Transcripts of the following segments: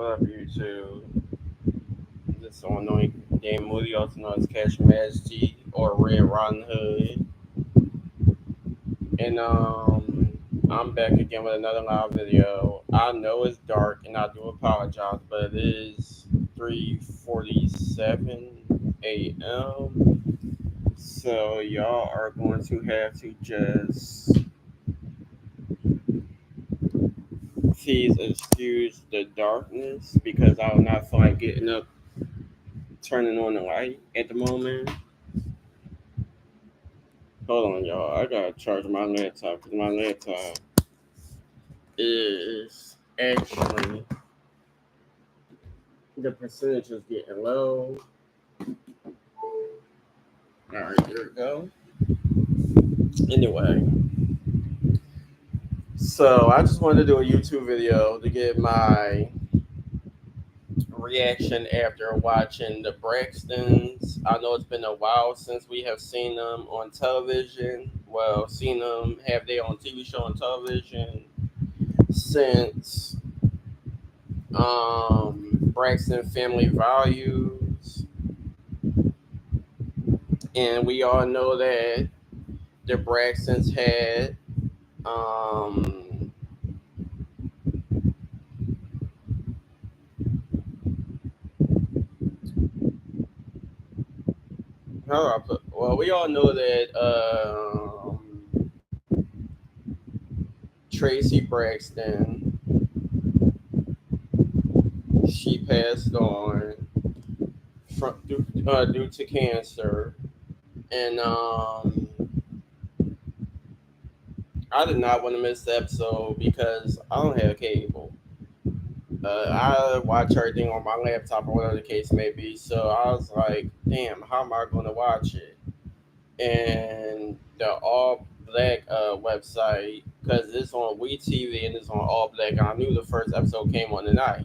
What up, YouTube? This on knowing Dan Moody, also known as Cash Majesty or Red Riding Hood. And I'm back again with another live video. I know it's dark and I do apologize, but it is 3:47 a.m. So y'all are going to have to just please excuse the darkness because I will not feel like getting up turning on the light at the moment. Hold on, y'all. I gotta charge my laptop because my laptop is actually the percentage is getting low. All right, there we go. Anyway, so I just wanted to do a YouTube video to get my reaction after watching the Braxtons. I know it's been a while since we have seen them on television. Well, seen them have their own TV show on television since Braxton Family Values, and we all know that the Braxtons had how do I put? Well, we all know that Tracy Braxton, she passed on due to cancer, and I did not want to miss the episode because I don't have cable. I watch everything on my laptop or whatever the case may be. So I was like, damn, how am I going to watch it? And the All Black website, because it's on WeTV and it's on All Black. And I knew the first episode came on tonight.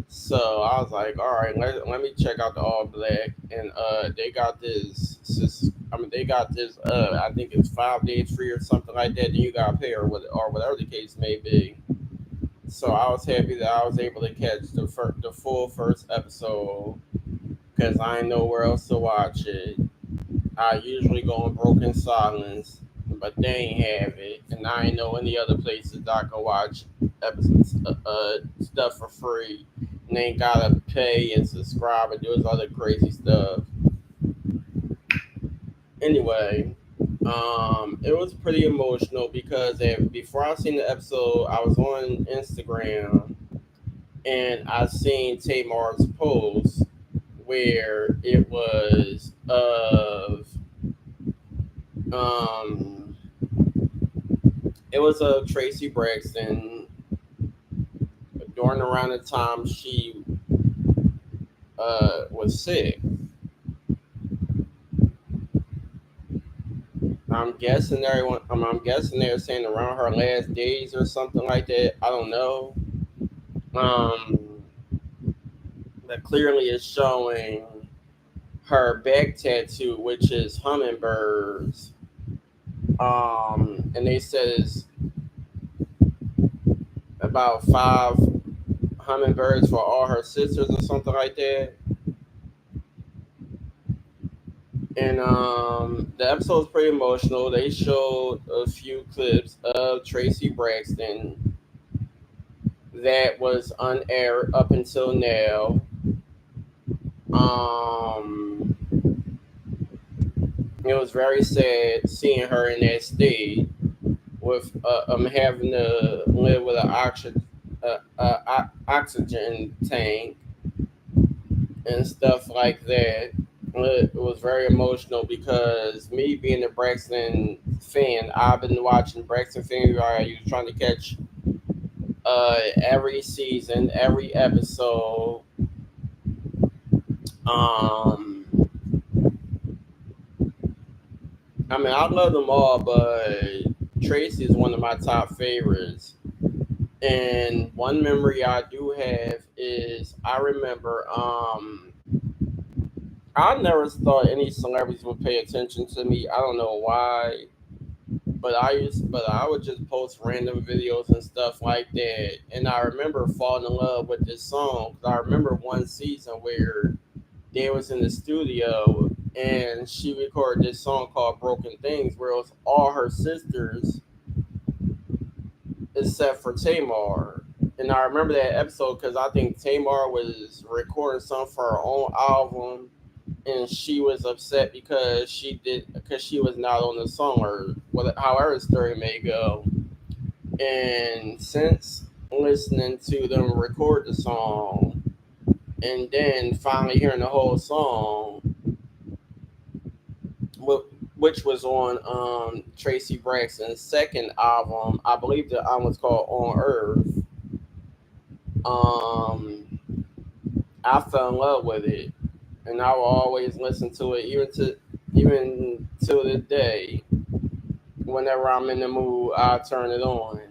So I was like, all right, let me check out the All Black. And they got they got this, I think it's 5 days free or something like that. Then you got to pay or whatever the case may be. So I was happy that I was able to catch the full first episode because I didn't know where else to watch it. I usually go on Broken Silence, but they ain't have it, and I ain't know any other places that I can watch episodes, stuff for free, and they ain't gotta pay and subscribe and do this other crazy stuff. Anyway, it was pretty emotional because before I seen the episode, I was on Instagram and I seen Tamar's post where um it was of Tracy Braxton during around the time she was sick. I'm guessing they're saying around her last days or something like that. I don't know. Um, that clearly is showing her back tattoo, which is hummingbirds. And they said it's about 5 hummingbirds for all her sisters or something like that. And the episode was pretty emotional. They showed a few clips of Tracy Braxton that was unaired up until now. It was very sad seeing her in that state with having to live with an oxygen tank and stuff like that. It was very emotional because me being a Braxton fan, I've been watching Braxton Family Values, trying to catch every season, every episode. I mean, I love them all, but Tracy is one of my top favorites. And one memory I do have is I remember I never thought any celebrities would pay attention to me. I don't know why. but I would just post random videos and stuff like that. And I remember falling in love with this song. 'Cause I remember one season where they was in the studio and she recorded this song called "Broken Things," where it was all her sisters except for Tamar. And I remember that episode because I think Tamar was recording something for her own album, and she was upset because she was not on the song or however the story may go. And since listening to them record the song and then finally hearing the whole song, which was on Tracy Braxton's second album, I believe the album was called On Earth. Um, I fell in love with it, and I will always listen to it, even to the day. Whenever I'm in the mood, I turn it on.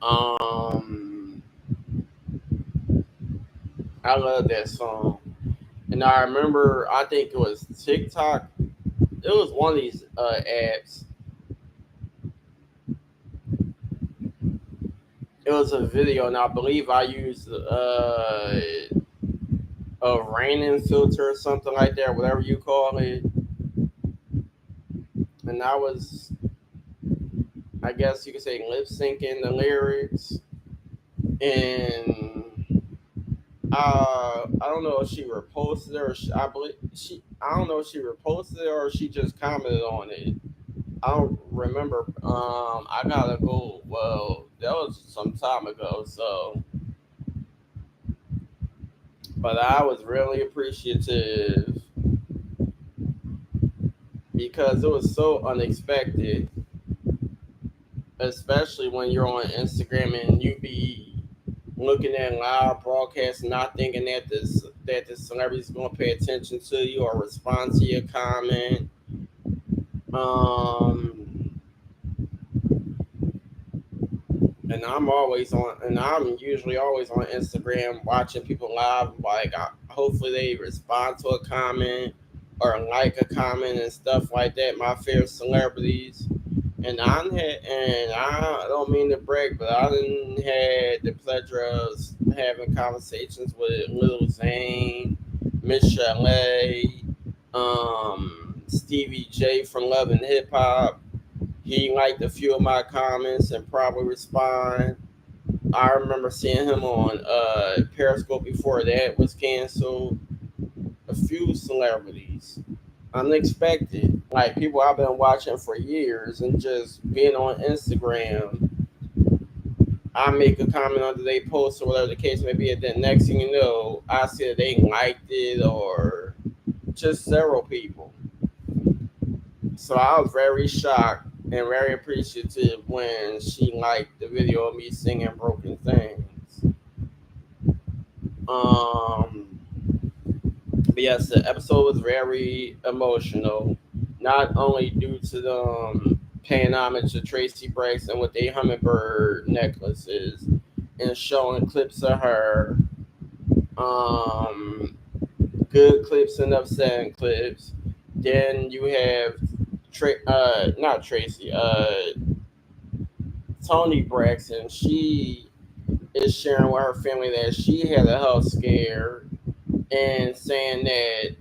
Um, I love that song, and I remember I think it was TikTok. It was one of these apps. It was a video, and I believe I used a raining filter or something like that, whatever you call it. And I was, I guess you could say, lip syncing the lyrics. And I don't know if she reposted it or I believe I don't know if she reposted it or she just commented on it. I don't remember. I gotta go. Well, that was some time ago. So, but I was really appreciative because it was so unexpected, especially when you're on Instagram and you be looking at live broadcasts, not thinking that the celebrity's going to pay attention to you or respond to your comment. Um, and I'm usually always on Instagram watching people live. Like, hopefully they respond to a comment or like a comment and stuff like that. My favorite celebrities. And I don't mean to brag, but I done had the pleasure of having conversations with Lil Zane, Miss Chalet, Stevie J from Love and Hip Hop. He liked a few of my comments and probably respond. I remember seeing him on Periscope before that was canceled. A few celebrities unexpected. Like people I've been watching for years and just being on Instagram. I make a comment under their post or whatever the case may be, and then next thing you know, I see that they liked it or just several people. So I was very shocked and very appreciative when she liked the video of me singing Broken Things. Um, but yes, the episode was very emotional, not only due to them paying homage to Tracy Braxton with their hummingbird necklaces and showing clips of her, um, good clips and upsetting clips. Then you have not Tracy, Tony Braxton. She is sharing with her family that she had a health scare and saying that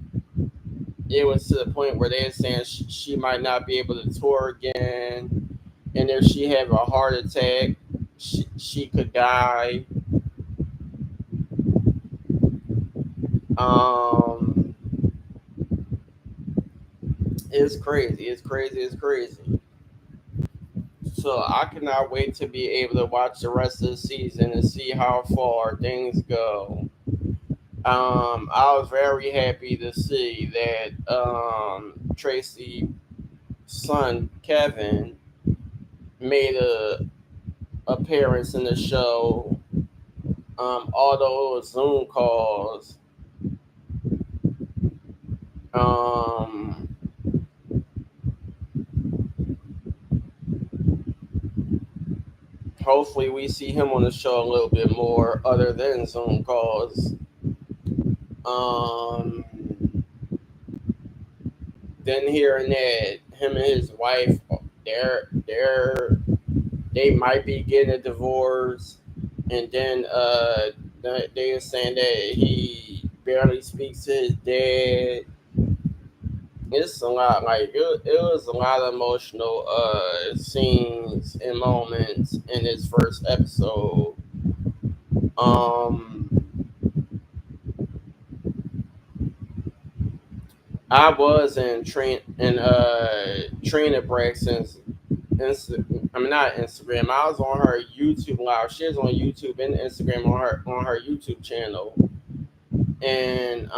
it was to the point where they're saying she might not be able to tour again, and if she had a heart attack, she could die. Um, it's crazy. It's crazy. It's crazy. So I cannot wait to be able to watch the rest of the season and see how far things go. I was very happy to see that Tracy's son Kevin made a appearance in the show. Although it was Zoom calls, um, hopefully we see him on the show a little bit more, other than Zoom calls. Um, then hearing that him and his wife, they're they might be getting a divorce, and then they were saying that he barely speaks to his dad. It's a lot. Like it was a lot of emotional scenes and moments in this first episode. Um, I was in Trina Braxton's I mean not Instagram. I was on her YouTube live. She was on YouTube and Instagram on her YouTube channel, and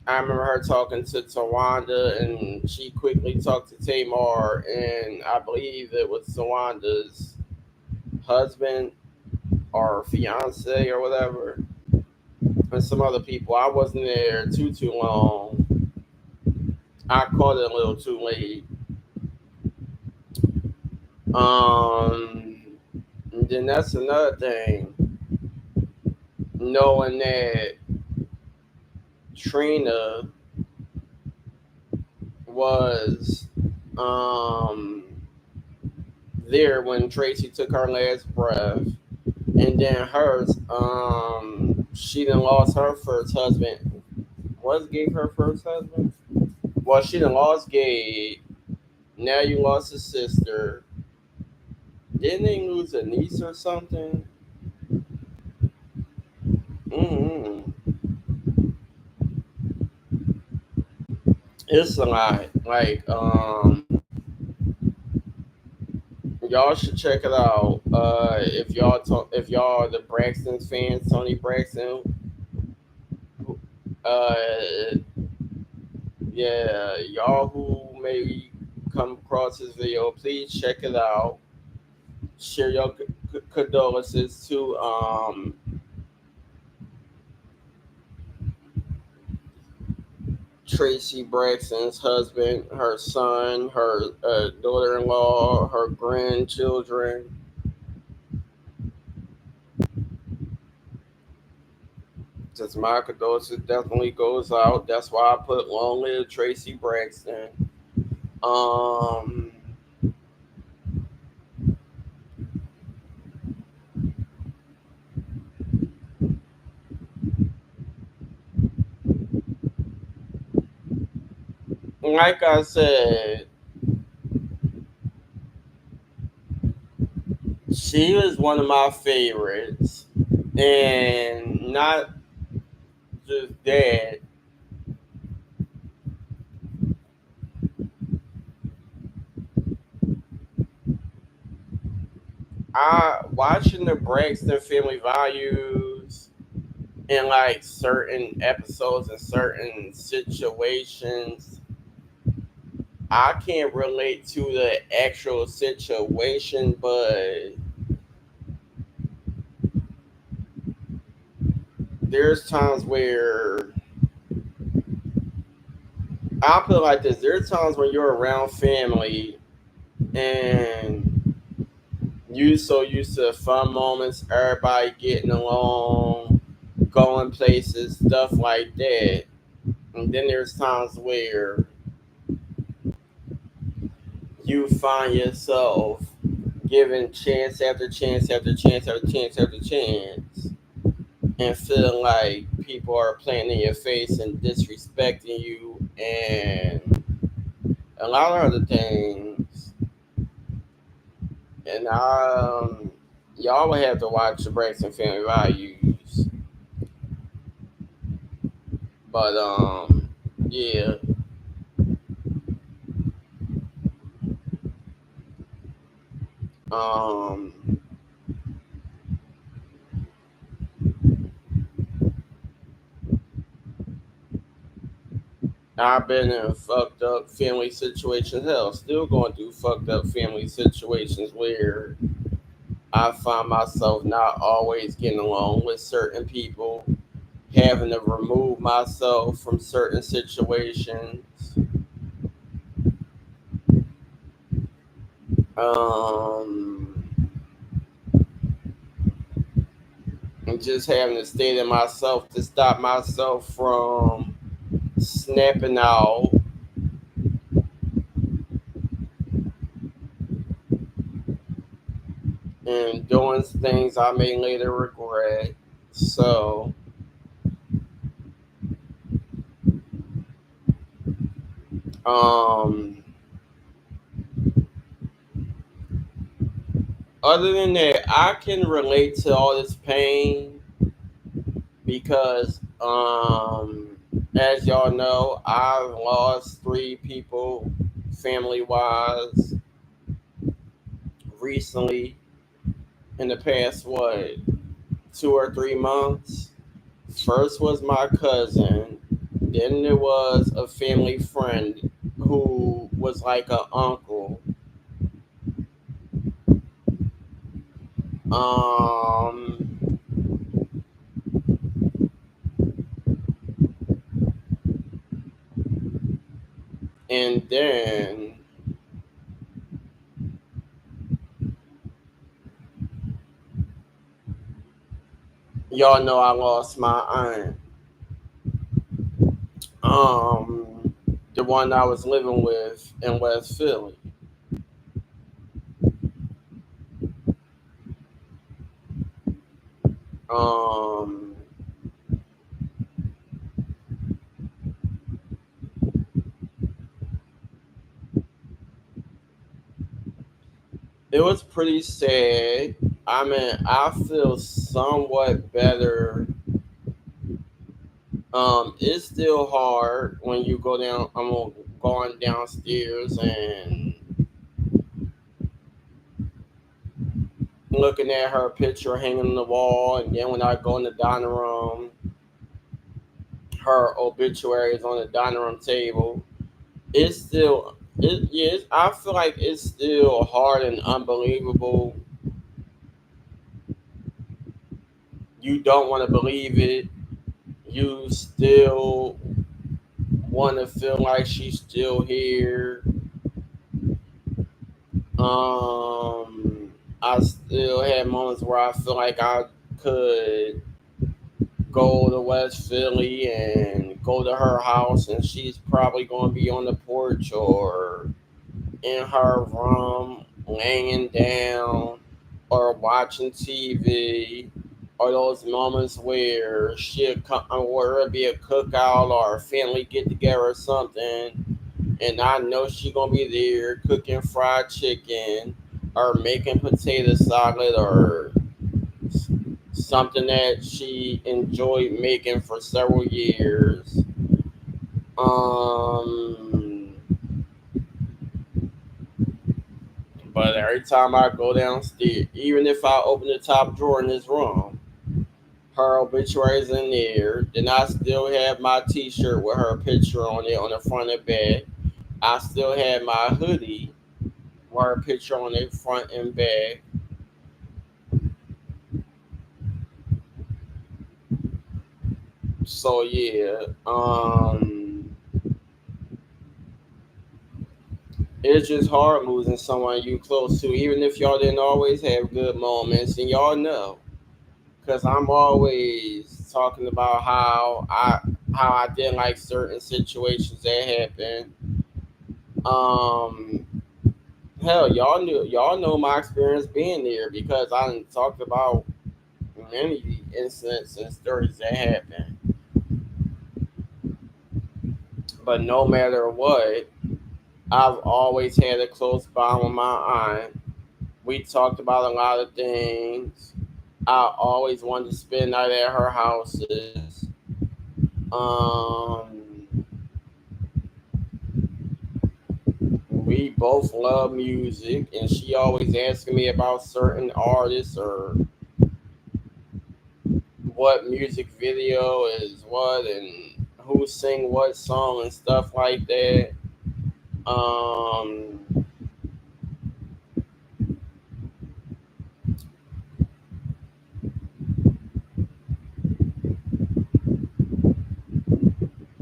I remember her talking to Tawanda, and she quickly talked to Tamar, and I believe it was Tawanda's husband or fiance or whatever, and some other people. I wasn't there too long. I caught it a little too late. Um, and then that's another thing. Knowing that Trina was um there when Tracy took her last breath, and then hers, she done lost her first husband. Was Gabe her first husband? Well, she done lost Gabe. Now you lost his sister. Didn't they lose a niece or something? Mm-hmm. It's a lot. Like, y'all should check it out. If y'all are the Braxtons fans, Tony Braxton, uh, yeah, y'all who may come across this video, please check it out. Share your condolences to Tracy Braxton's husband, her son, her daughter-in-law, her grandchildren. Just my condolences definitely goes out. That's why I put long live Tracy Braxton. Um, like I said, she was one of my favorites, and not just that. I watching the Braxton Family Values in like certain episodes and certain situations. I can't relate to the actual situation, but there's times where I'll put it like this: there's times when you're around family and you so used to fun moments, everybody getting along, going places, stuff like that. And then there's times where you find yourself giving chance after chance after chance after chance after chance and feeling like people are playing in your face and disrespecting you and a lot of other things. And y'all would have to watch the Braxton Family Values. But yeah. Um I've been in fucked up family situations. Hell, still going through fucked up family situations where I find myself not always getting along with certain people, having to remove myself from certain situations. Um, and just having to stay to myself to stop myself from snapping out and doing things I may later regret. So, um, other than that, I can relate to all this pain because, as y'all know, I've lost three people family wise recently in the past, what, 2 or 3 months. First was my cousin, then there was a family friend who was like an uncle. Um, and then y'all know I lost my aunt. Um, the one I was living with in West Philly. Um, it was pretty sad. I mean, I feel somewhat better. It's still hard when you go down. I'm going downstairs and looking at her picture hanging on the wall, and then when I go in the dining room, her obituary is on the dining room table. It's still, yeah. I feel like it's still hard and unbelievable. You don't want to believe it. You still want to feel like she's still here. I still had moments where I feel like I could go to West Philly and go to her house, and she's probably going to be on the porch or in her room, laying down or watching TV. Or those moments where she'll come, where it'll be a cookout or a family get together or something, and I know she gonna be there cooking fried chicken or making potato salad or something that she enjoyed making for several years. Um, but every time I go downstairs, even if I open the top drawer in this room, her obituary's in there. Then I still have my T-shirt with her picture on it on the front and back. I still have my hoodie with her picture on it front and back. So yeah, it's just hard losing someone you close to, even if y'all didn't always have good moments, and y'all know, because I'm always talking about how I didn't like certain situations that happened. Um, hell, y'all know my experience being there because I done talked about many incidents and stories that happened. But no matter what, I've always had a close bond with my aunt. We talked about a lot of things. I always wanted to spend the night at her houses. Um, we both love music, and she always asking me about certain artists or what music video is what and who sing what song and stuff like that. Um,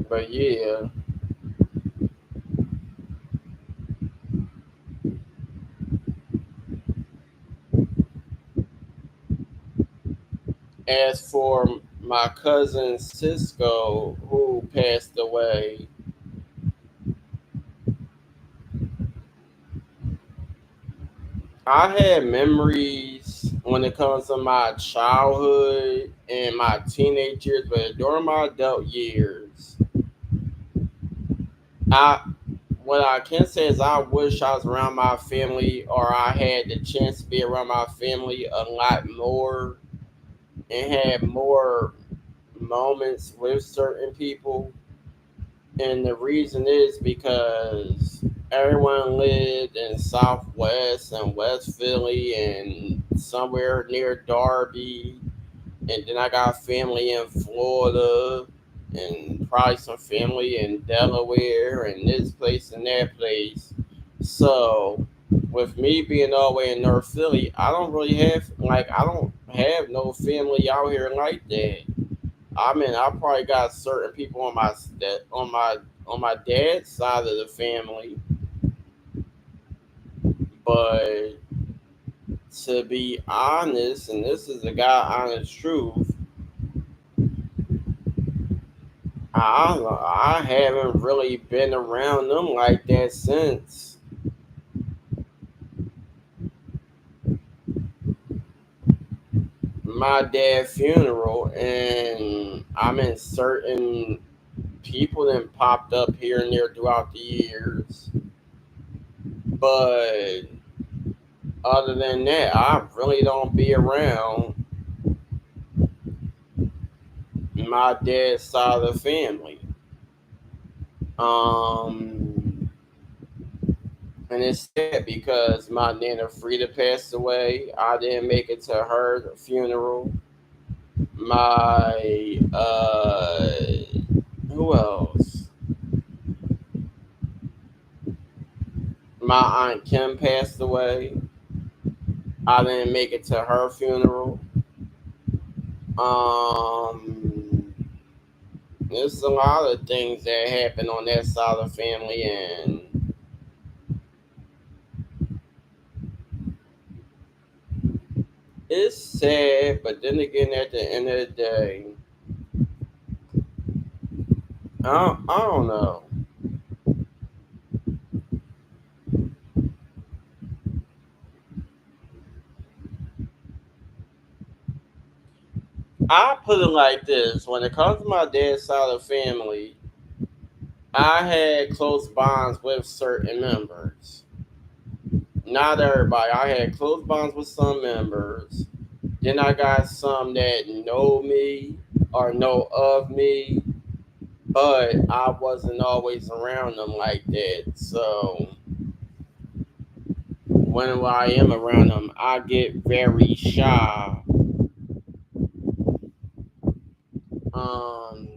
but yeah, as for my cousin Cisco, who passed away, I had memories when it comes to my childhood and my teenage years, but during my adult years, I what I can say is I wish I was around my family or I had the chance to be around my family a lot more and had more moments with certain people. And the reason is because everyone lived in Southwest and West Philly and somewhere near Darby. And then I got family in Florida and probably some family in Delaware and this place and that place. So with me being all the way in North Philly, I don't have no family out here like that. I mean, I probably got certain people on my dad's side of the family, but to be honest, and this is the God honest truth, I haven't really been around them like that since my dad's funeral, and I mean certain people that popped up here and there throughout the years, but other than that, I really don't be around my dad's side of the family. Um, and it's sad because my nana Frida passed away. I didn't make it to her funeral. My who else? My aunt Kim passed away. I didn't make it to her funeral. Um, there's a lot of things that happen on that side of the family, and it's sad. But then again, at the end of the day, I don't know. I put it like this: when it comes to my dad's side of the family, I had close bonds with certain members. Not everybody. I had close bonds with some members. Then I got some that know me or know of me, but I wasn't always around them like that. So when I am around them, I get very shy. Um,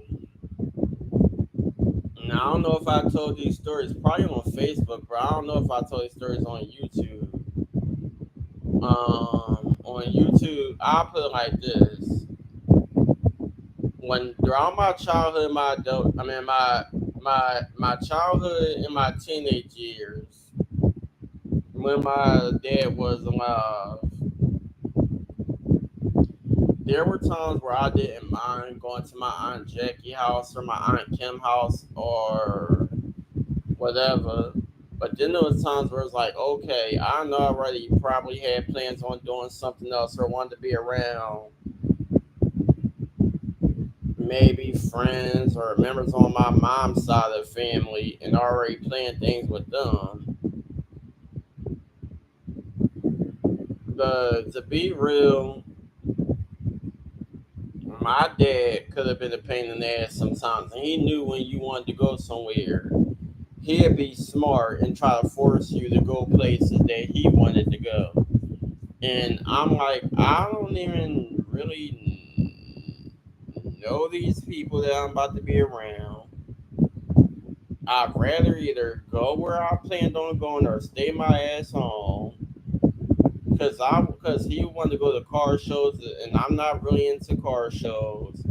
Now, I don't know if I told these stories probably on Facebook, but I don't know if I told these stories on YouTube. On YouTube, I put it like this: when throughout my childhood, my childhood and my teenage years, when my dad was alive, there were times where I didn't mind going to my aunt Jackie house or my aunt Kim house or whatever. But then there was times where it's like, okay, I know already you probably had plans on doing something else or wanted to be around maybe friends or members on my mom's side of the family and already planned things with them. But to be real, my dad could have been a pain in the ass sometimes, and he knew when you wanted to go somewhere. He'd be smart and try to force you to go places that he wanted to go. And I'm like, I don't even really know these people that I'm about to be around. I'd rather either go where I planned on going or stay my ass home. Because he wanted to go to car shows and I'm not really into car shows.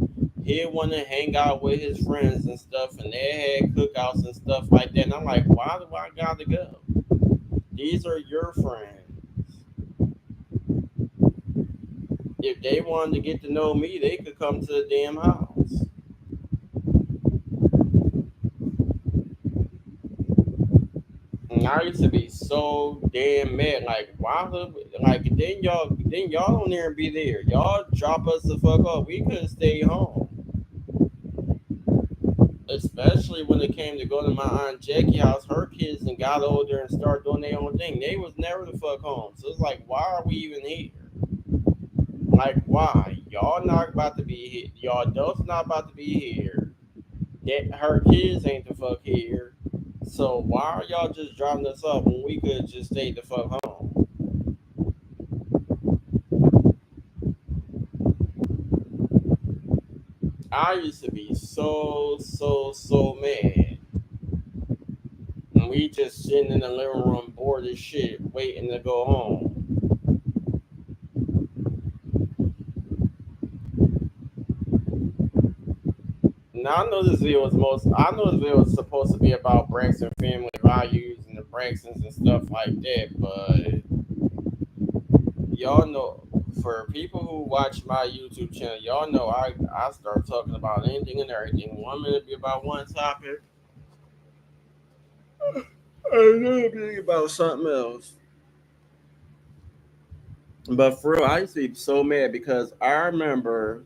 He wanted to hang out with his friends and stuff, and they had cookouts and stuff like that. And I'm like, why do I gotta go? These are your friends. If they wanted to get to know me, they could come to the damn house. I used to be so damn mad. Like, why? Like, then y'all don't even be there. Y'all drop us the fuck off. We could stay home. Especially when it came to go to my aunt Jackie house, her kids and got older and started doing their own thing. They was never the fuck home. So it's like, why are we even here? Like, why? Y'all not about to be here. Y'all adults not about to be here. That her kids ain't the fuck here. So why are y'all just dropping us off when we could just stay the fuck home? I used to be so mad. And we just sitting in the living room bored as shit, waiting to go home. Now I know this video was supposed to be about Braxton family values and the Braxtons and stuff like that, but y'all know, for people who watch my YouTube channel, y'all know I start talking about anything and everything. 1 minute be about one topic, another be about something else. But for real, I used to be so mad because I remember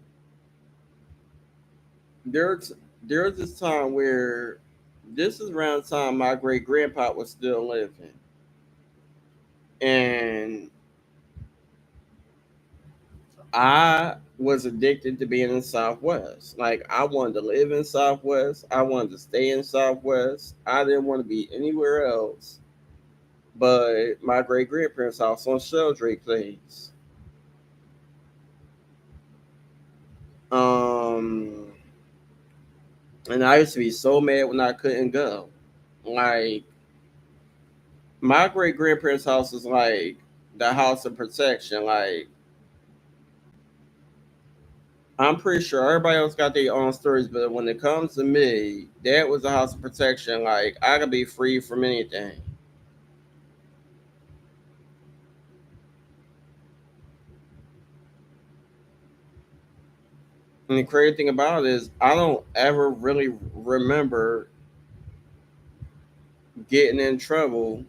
there's there's this time where this is around the time my great grandpa was still living, and I was addicted to being in Southwest. Like, I wanted to live in Southwest. I wanted to stay in Southwest. I didn't want to be anywhere else but my great grandparents' house on Sheldrake Place. Um, and I used to be so mad when I couldn't go. Like, my great grandparents' house is like the house of protection. Like, I'm pretty sure everybody else got their own stories, but when it comes to me, that was a house of protection. Like, I could be free from anything. And the crazy thing about it is, I don't ever really remember getting in trouble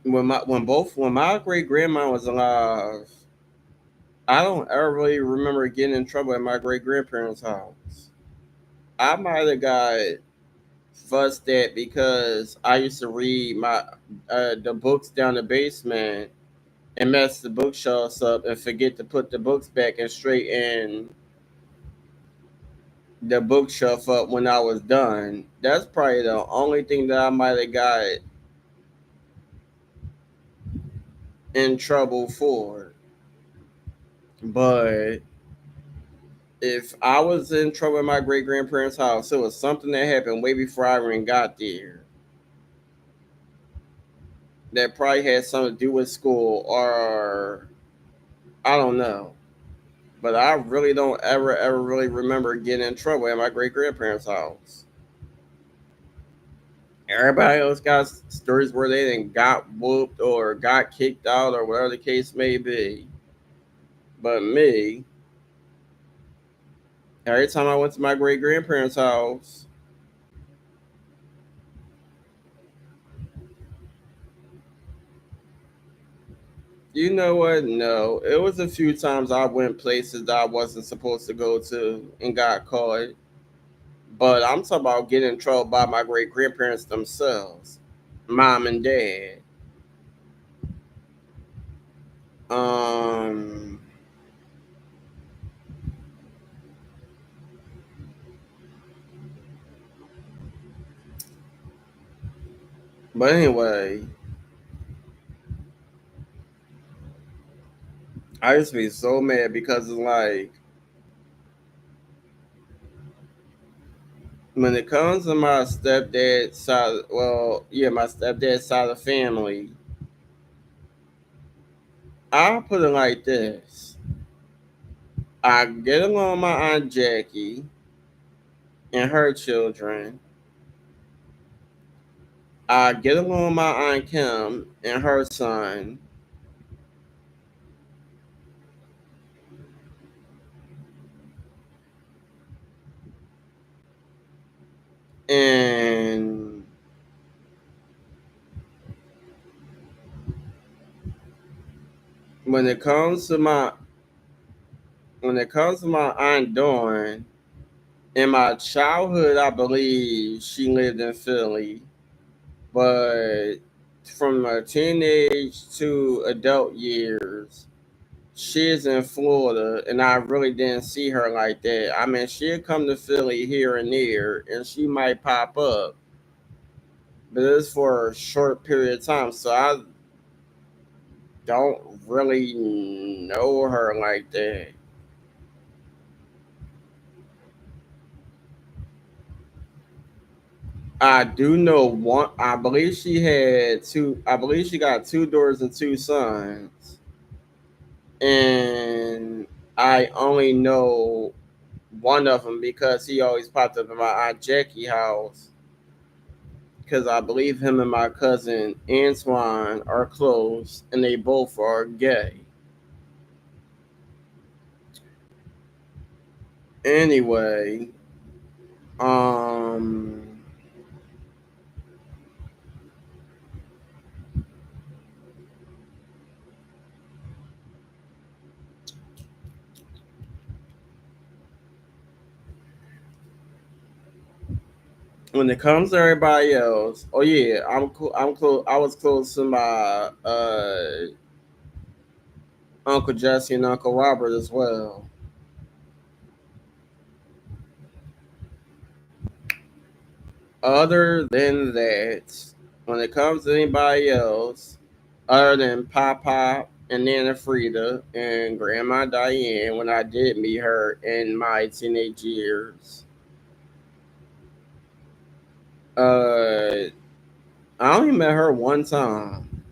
when my great grandma was alive. I don't ever really remember getting in trouble at my great grandparents' house. I might have got fussed at because I used to read my the books down the basement and mess the bookshelves up and forget to put the books back and straighten the bookshelf up when I was done. That's probably the only thing that I might have got in trouble for. But if I was in trouble at my great grandparents' house, it was something that happened way before I even got there that probably had something to do with school, or I don't know. But I really don't ever really remember getting in trouble at my great grandparents' house. Everybody else got stories where they didn't got whooped or got kicked out or whatever the case may be. But me, every time I went to my great grandparents' house, you know what? No, it was a few times I went places that I wasn't supposed to go to and got caught. But I'm talking about getting in trouble by my great grandparents themselves, mom and dad. Um, but anyway, I used to be so mad because it's like when it comes to my stepdad's side, well, yeah, my stepdad's side of the family, I'll put it like this. I get along with my Aunt Jackie and her children. I get along with my Aunt Kim and her son. And when it comes to my when it comes to my aunt Dawn, in my childhood, I believe she lived in Philly, but from my teenage to adult years, she's in Florida, and I really didn't see her like that. I mean, she'll come to Philly here and there, and she might pop up, but it's for a short period of time, so I don't really know her like that. I do know one. I believe she had two. I believe she got two daughters and two sons, and I only know one of them because he always popped up in my aunt Jackie house. Because I believe him and my cousin Antoine are close, and they both are gay. Anyway, um, when it comes to everybody else, oh yeah, I'm cool. I'm close. I was close to my Uncle Jesse and Uncle Robert as well. Other than that, when it comes to anybody else, other than Papa and Nana Frida and Grandma Diane, when I did meet her in my teenage years, I only met her one time.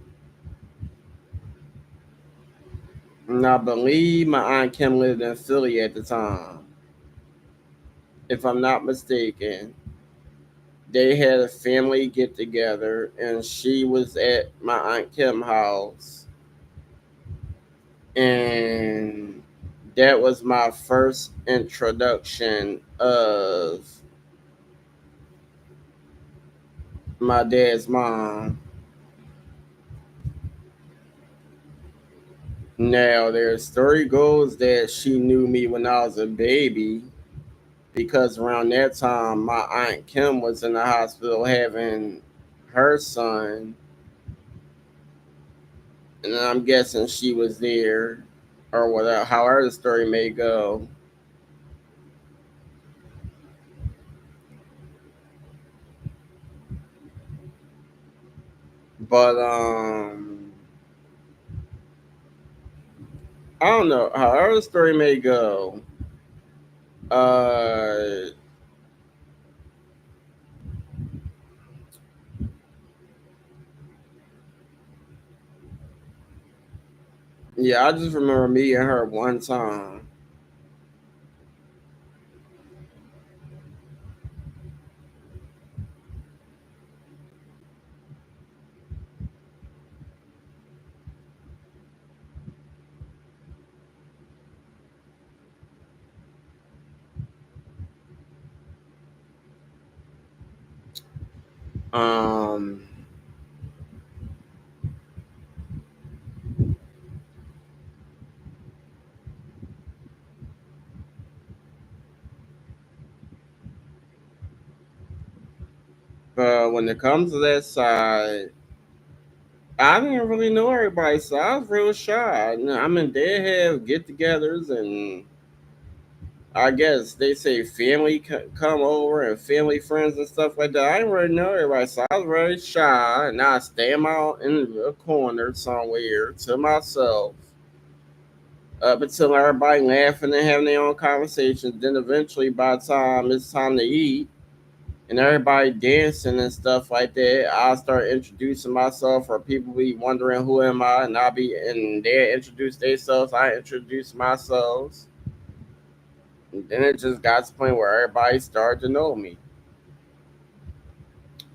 And I believe my Aunt Kim lived in Philly at the time. If I'm not mistaken, they had a family get together and she was at my Aunt Kim house. And that was my first introduction of my dad's mom. Now, their story goes that she knew me when I was a baby because around that time, my Aunt Kim was in the hospital having her son, and I'm guessing she was there or whatever, however the story may go. But I don't know. However the story may go, uh, yeah, I just remember meeting her one time. Um, but when it comes to that side, I didn't really know everybody, so I was real shy. I mean, they have get-togethers, and I guess they say family come over and family friends and stuff like that. I didn't really know everybody, so I was very shy, and I stay out in a corner somewhere to myself up until everybody laughing and having their own conversations. Then eventually, by the time it's time to eat, and everybody dancing and stuff like that, I'll start introducing myself, or people be wondering who am I, and they introduce themselves, I introduce myself. And then it just got to the point where everybody started to know me.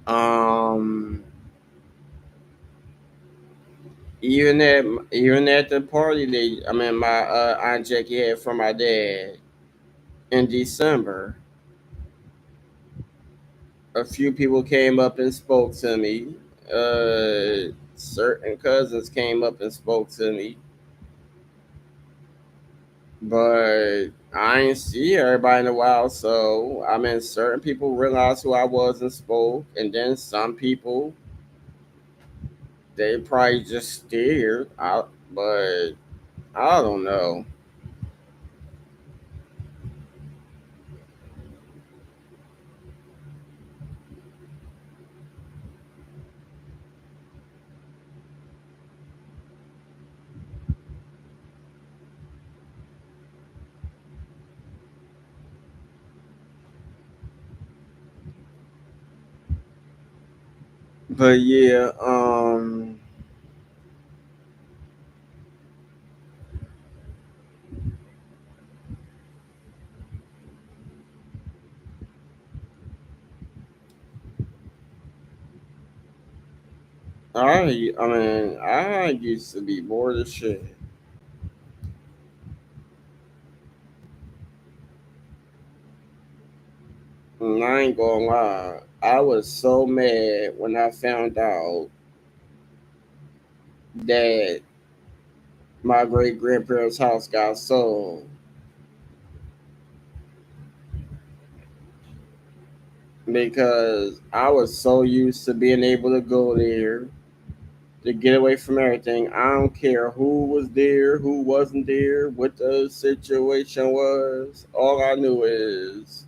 Um, even at even at the party my Aunt Jackie had for my dad in December. A few people came up and spoke to me. Certain cousins came up and spoke to me, but I ain't see everybody in a while. So I mean, certain people realized who I was and spoke, and then some people they probably just stared. But I don't know. But yeah, I mean, I used to be bored as shit. And I ain't gonna lie, I was so mad when I found out that my great grandparents' house got sold because I was so used to being able to go there to get away from everything. I don't care who was there, who wasn't there, what the situation was. All I knew is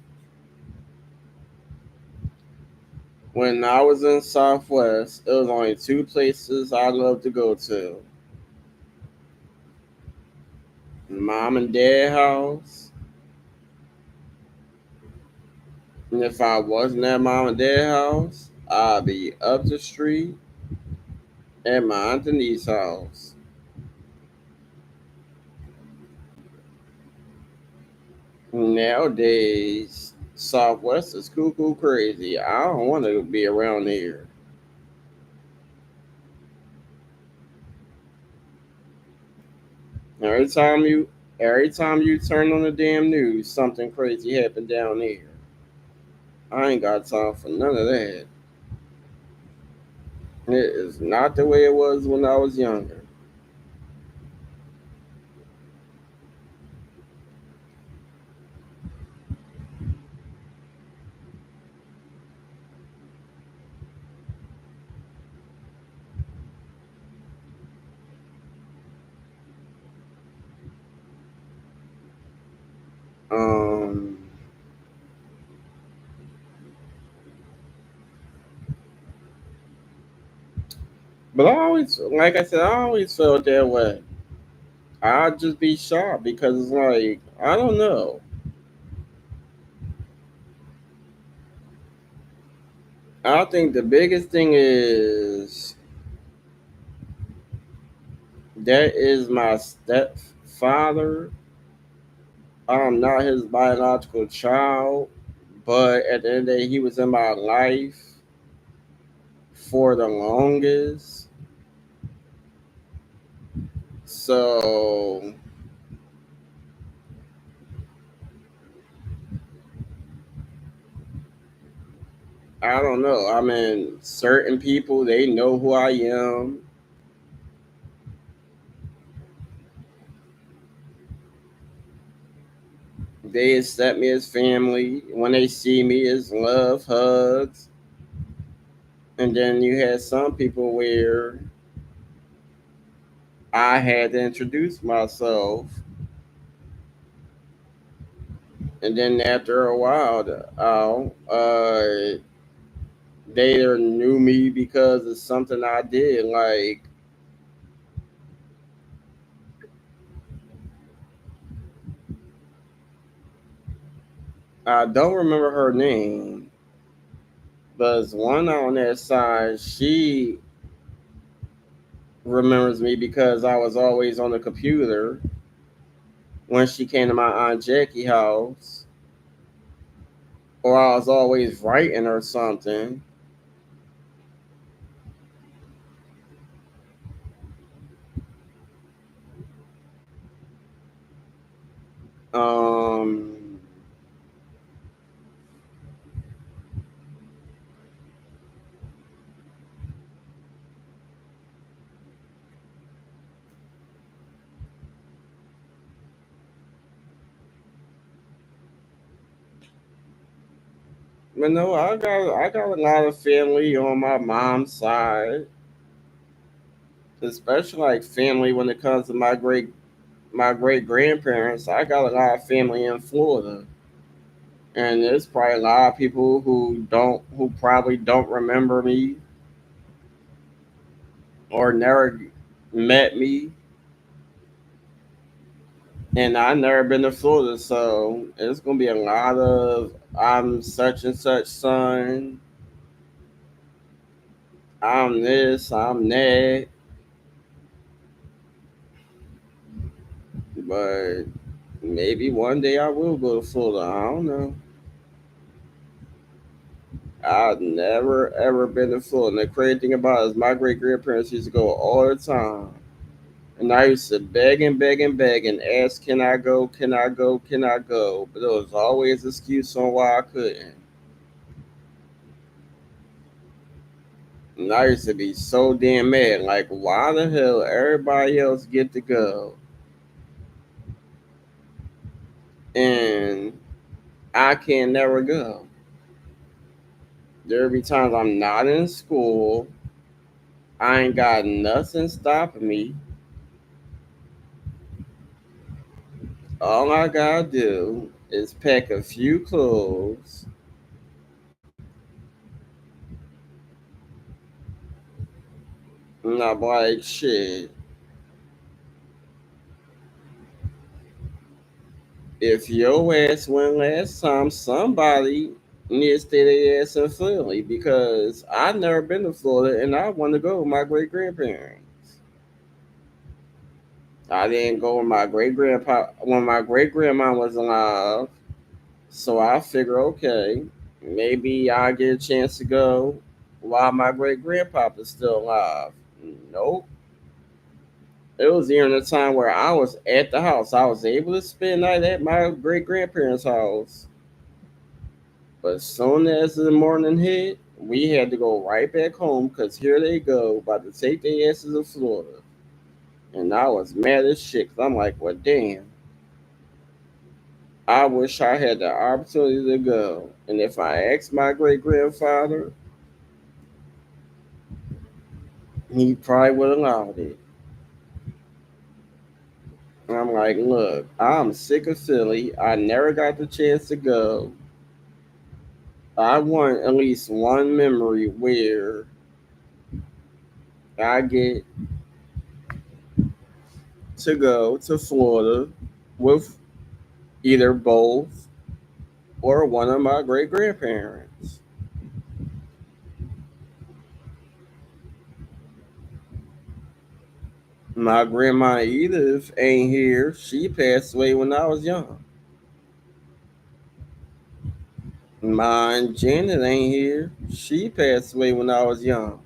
when I was in Southwest, it was only two places I loved to go to: mom and dad house. And if I wasn't at mom and dad house, I'd be up the street at my aunt Denise's house. Nowadays, Southwest is cuckoo crazy. I don't want to be around here. Every time you, every time you turn on the damn news, something crazy happened down here. I ain't got time for none of that. It is not the way it was when I was younger. Um, but I always, like I said, I always felt that way. I'd just be shocked because it's like I don't know. I think the biggest thing is that is my stepfather. I'm not his biological child, but at the end of the day, he was in my life for the longest. So I don't know. I mean, certain people they know who I am. They accept me as family. When they see me, it's love, hugs. And then you had some people where I had to introduce myself, and then after a while, they either knew me because of something I did. Like I don't remember her name, but it's one on that side. She remembers me because I was always on the computer when she came to my aunt Jackie house, or I was always writing or something. Um, But no, I got a lot of family on my mom's side, especially like family when it comes to my great grandparents. I got a lot of family in Florida, and there's probably a lot of people who probably don't remember me or never met me, and I never been to Florida, so it's gonna be a lot of I'm such and such son. I'm this, I'm that, but maybe one day I will go to Florida. I don't know. I've never ever been to Florida. And the crazy thing about it is my great grandparents used to go all the time. And I used to beg and beg and beg and ask, can I go? Can I go? Can I go? But there was always an excuse on why I couldn't. And I used to be so damn mad. Like, why the hell everybody else get to go? And I can never go. There be times I'm not in school. I ain't got nothing stopping me. All I gotta do is pack a few clothes. And I'm like, shit. If your ass went last time, somebody needs to stay their ass in Philly because I never been to Florida and I want to go with my great grandparents. I didn't go with my great grandpa when my great grandma was alive. So I figure, okay, maybe I get a chance to go while my great grandpa is still alive. Nope. It was during the time where I was at the house. I was able to spend night at my great grandparents' house. But as soon as the morning hit, we had to go right back home because here they go, about to take their asses to Florida. And I was mad as shit 'cause I'm like, well, damn. I wish I had the opportunity to go. And if I asked my great grandfather, he probably would have allowed it. And I'm like, look, I'm sick of Philly. I never got the chance to go. I want at least one memory where I get to go to Florida with either both or one of my great grandparents. My grandma Edith ain't here. She passed away when I was young. My Aunt Janet ain't here. She passed away when I was young.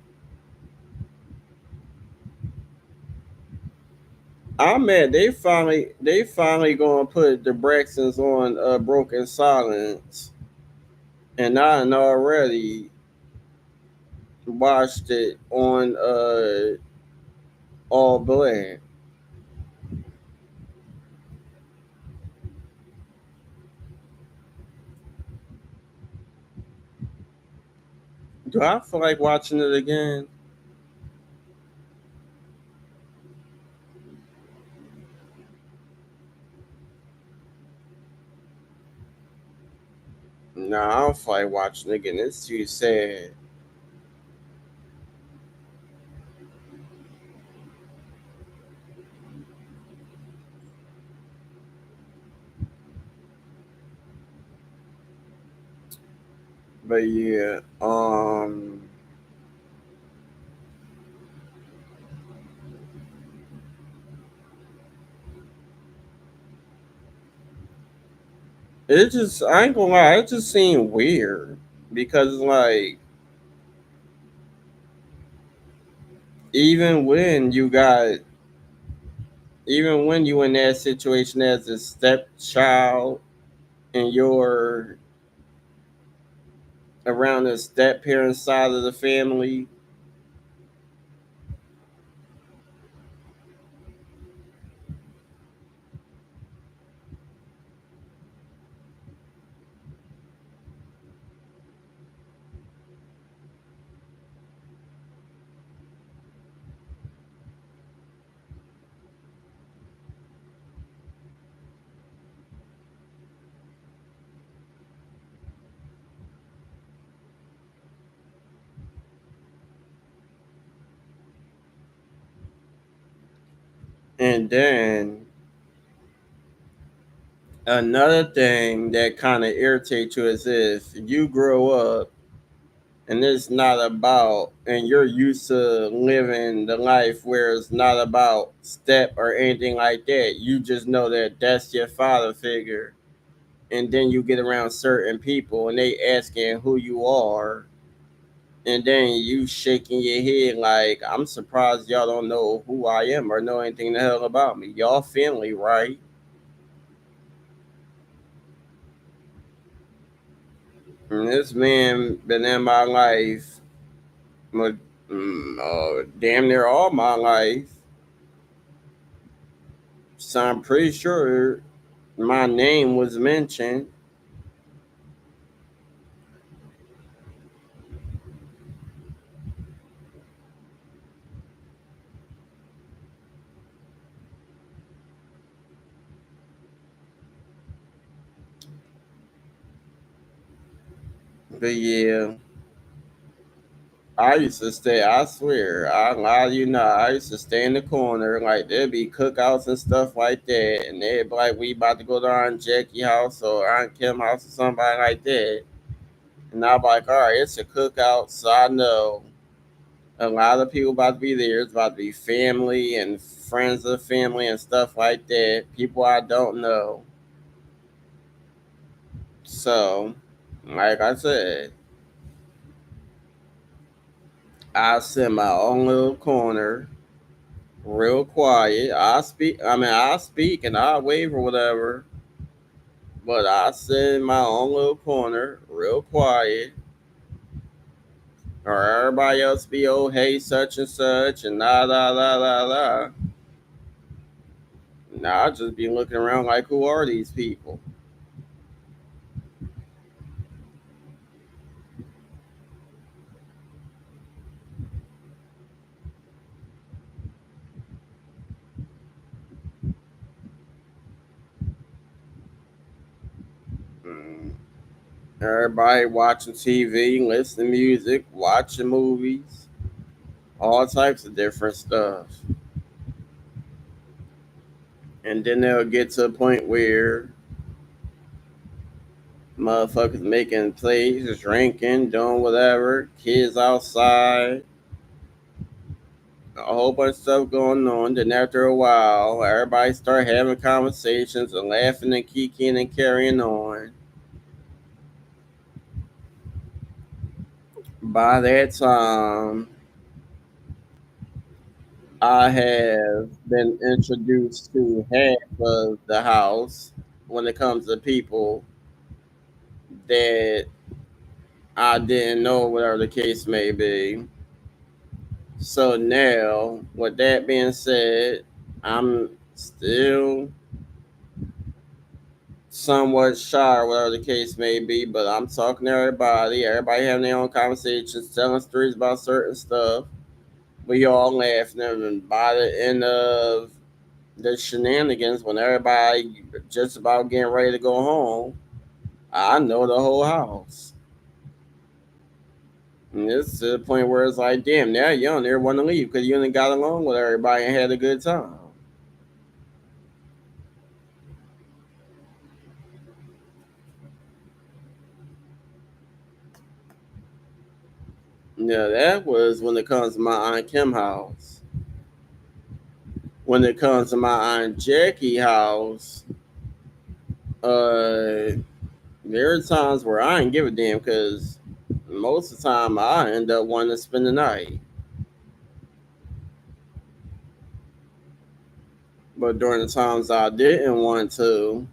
I'm mad. They finally gonna put the Braxtons on Broken Silence, and I done already watched it on All Black. Do I feel like watching it again? Nah, I don't feel like watching it again. It's too sad. But yeah, it just I ain't gonna lie, it just seemed weird because like even when you got even when you in that situation as a stepchild and you're around the step parent side of the family, And then another thing that kind of irritates you is if you grow up and it's not about, and you're used to living the life where it's not about step or anything like that. You just know that that's your father figure. And then you get around certain people and they asking who you are. And then you shaking your head like, I'm surprised y'all don't know who I am or know anything the hell about me. Y'all family, right? And this man been in my life, but damn near all my life. So I'm pretty sure my name was mentioned. But yeah, I used to stay, I swear, I lie to you not, I used to stay in the corner. Like, there'd be cookouts and stuff like that. And they'd be like, we about to go to Aunt Jackie house or Aunt Kim house or somebody like that. And I'd be like, all right, it's a cookout. So I know a lot of people about to be there. It's about to be family and friends of family and stuff like that. People I don't know. So, like I said, I sit in my own little corner, real quiet. I speak and I wave or whatever, but I sit in my own little corner, real quiet. Or everybody else be, oh, hey, such and such, and la. Nah, I just be looking around like, who are these people? Mm. Everybody watching TV, listening to music, watching movies, all types of different stuff. And then they'll get to a point where motherfuckers making plays, drinking, doing whatever, kids outside, a whole bunch of stuff going on. Then after a while, everybody start having conversations and laughing and kicking and carrying on. By that time, I have been introduced to half of the house when it comes to people that I didn't know, whatever the case may be. So now, with that being said, I'm still somewhat shy, or whatever the case may be, but I'm talking to everybody. Everybody having their own conversations, telling stories about certain stuff. We all laughing, and by the end of the shenanigans, when everybody just about getting ready to go home, I know the whole house. And it's to the point where it's like, damn, now you don't ever want to leave because you only got along with everybody and had a good time. Yeah, that was when it comes to my Aunt Kim house. When it comes to my Aunt Jackie house, uh, there are times where I ain't give a damn because most of the time I end up wanting to spend the night. But during the times I didn't want to,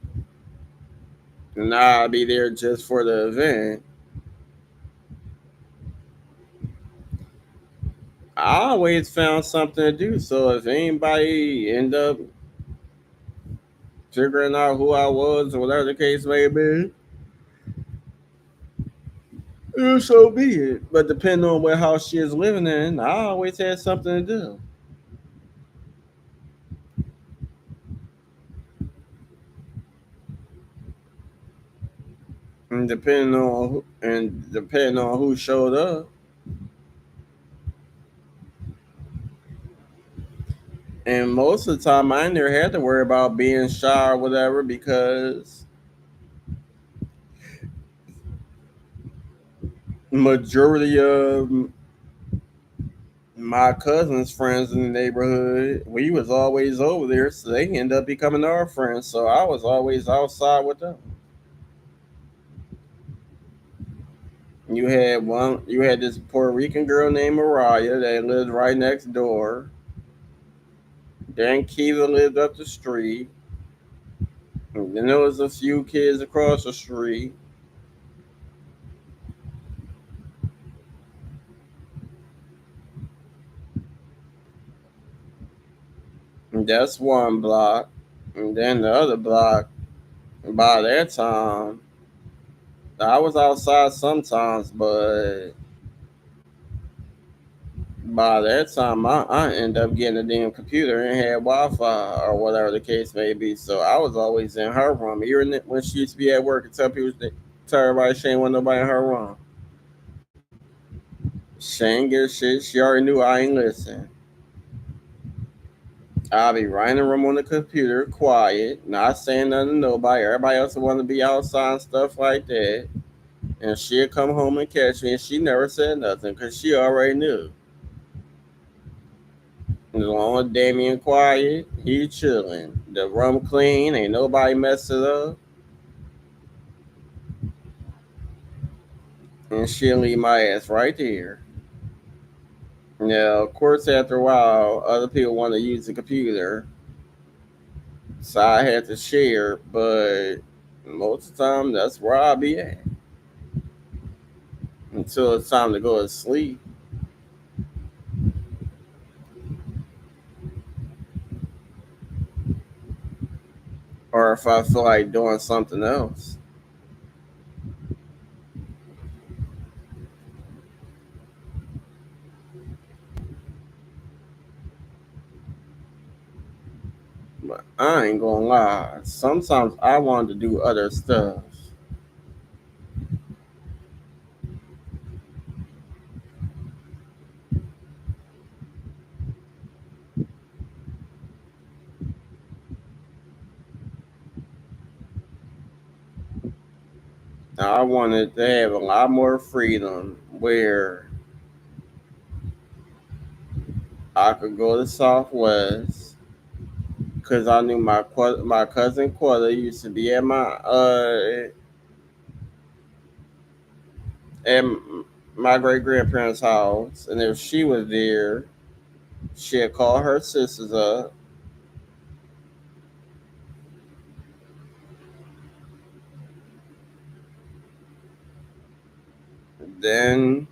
and I'd be there just for the event, I always found something to do. So if anybody end up figuring out who I was or whatever the case may be, so be it. But depending on what house she is living in, I always had something to do. And depending on who showed up, And most of the time, I never had to worry about being shy or whatever because majority of my cousins' friends in the neighborhood, we was always over there, so they ended up becoming our friends. So I was always outside with them. You had this Puerto Rican girl named Mariah that lived right next door. Then Kiva lived up the street. And then there was a few kids across the street. And that's one block. And then the other block, by that time, I was outside sometimes, but by that time, I ended up getting a damn computer and had Wi-Fi or whatever the case may be. So I was always in her room, even when she used to be at work and tell everybody she ain't want nobody in her room. She ain't get shit. She already knew I ain't listen. I'll be right in the room on the computer, quiet, not saying nothing to nobody. Everybody else want to be outside and stuff like that. And she'll come home and catch me, and she never said nothing because she already knew. As long as Damien quiet, he chilling. The room clean, ain't nobody mess it up. And she'll leave my ass right there. Now, of course, after a while, other people want to use the computer, so I had to share. But most of the time, that's where I'll be at until it's time to go to sleep, or if I feel like doing something else. But I ain't gonna lie. Sometimes I want to do other stuff. I wanted to have a lot more freedom where I could go to Southwest because I knew my cousin Quetta used to be at my great grandparents' house, and if she was there, she'd call her sisters up. Then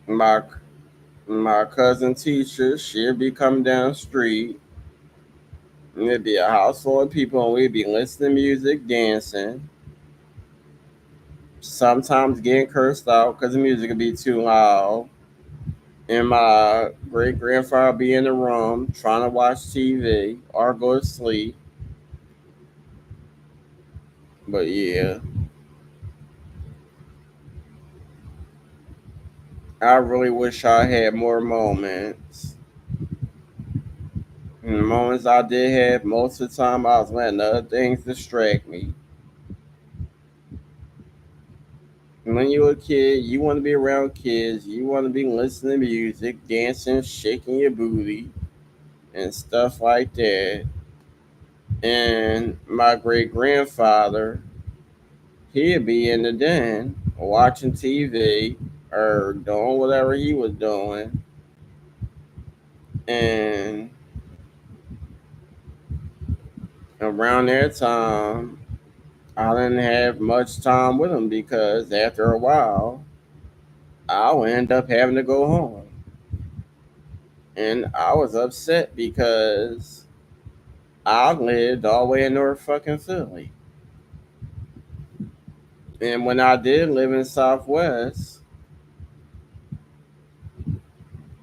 my my cousin teacher, she'd be coming down the street, and there'd be a house full of people, and we'd be listening to music, dancing. Sometimes getting cursed out because the music would be too loud. And my great grandfather be in the room trying to watch TV or go to sleep. But yeah, I really wish I had more moments. And the moments I did have, most of the time I was letting other things distract me. And when you're a kid, you want to be around kids. You want to be listening to music, dancing, shaking your booty, and stuff like that. And my great grandfather, he'd be in the den watching TV or doing whatever he was doing. And around that time, I didn't have much time with him because after a while, I would end up having to go home. And I was upset because I lived all the way in North fucking Philly. And when I did live in Southwest,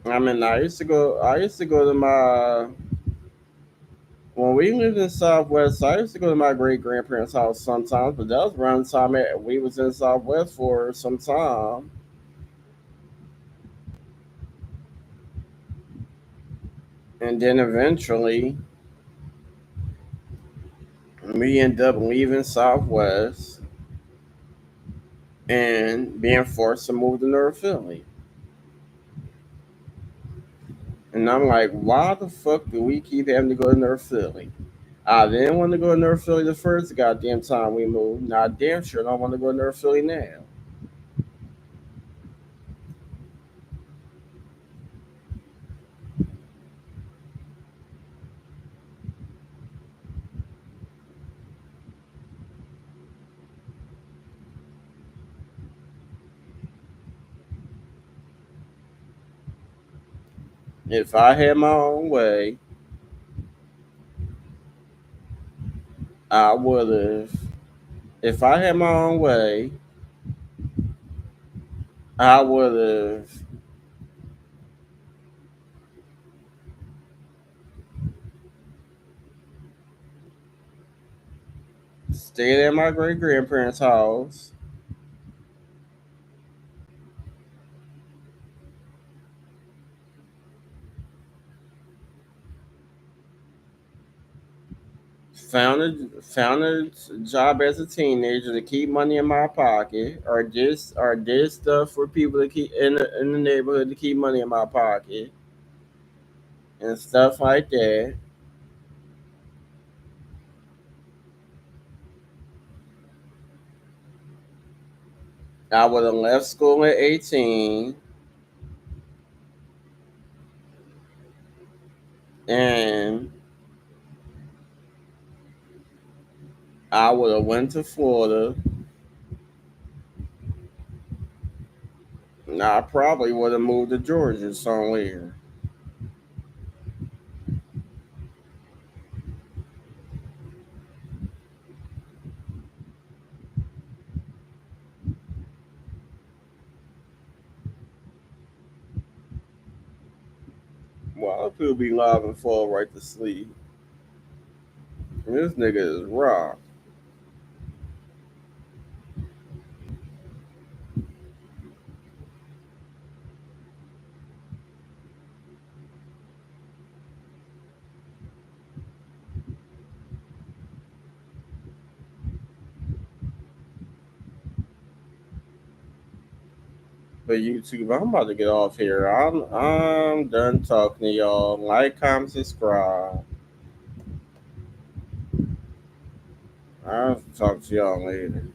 I used to go to my when we lived in Southwest, I used to go to my great grandparents' house sometimes, but that was around the time we was in Southwest for some time. And then eventually, we end up leaving Southwest and being forced to move to North Philly. And I'm like, why the fuck do we keep having to go to North Philly? I didn't want to go to North Philly the first goddamn time we moved. Now I damn sure don't want to go to North Philly now. If I had my own way, I would have. If I had my own way, I would have stayed at my great grandparents' house. Found a job as a teenager to keep money in my pocket, or did stuff for people to keep in the neighborhood to keep money in my pocket and stuff like that. I would have left school at 18 and I would have went to Florida. And I probably would have moved to Georgia somewhere. Well, people be live and fall right to sleep. This nigga is raw. But YouTube, I'm about to get off here. I'm done talking to y'all. Like, comment, subscribe. I'll talk to y'all later.